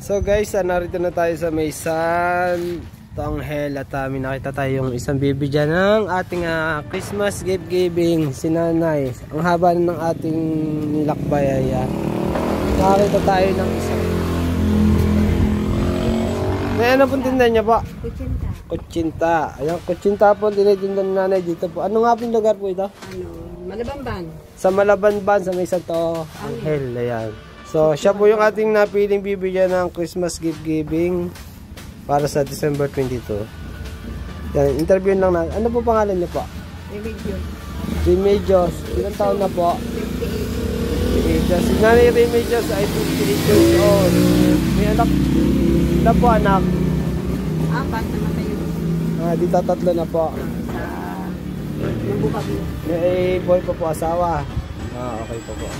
So guys, narito na tayo sa may San Tonghel at may nakita tayo yung isang baby dyan ng ating Christmas gift giving, si Nanay. Ang haba ng ating nilakbay ay nakakita tayo ng isang. May ano pong tindahan niya po? Kutsinta. Kutsinta. Ayan, kutsinta po tinitinda ng Nanay dito po. Ano nga pong lugar po ito? Malabanban. Sa Malabanban, sa may Santo Tonghel. Ayan. So, siya po yung ating napiling bibigyan ng Christmas gift giving para sa December 22. Yan, interview lang natin. Ano po pangalan niyo po? Remedios. Remedios. Ilang taon na po? 58. Si Nanay Remedios ay 58 years old. May anak. Ilan po anak? 4 naman tayo. Dito 3 na po. Sa Nabukag. May boy pa po asawa. Okay po po.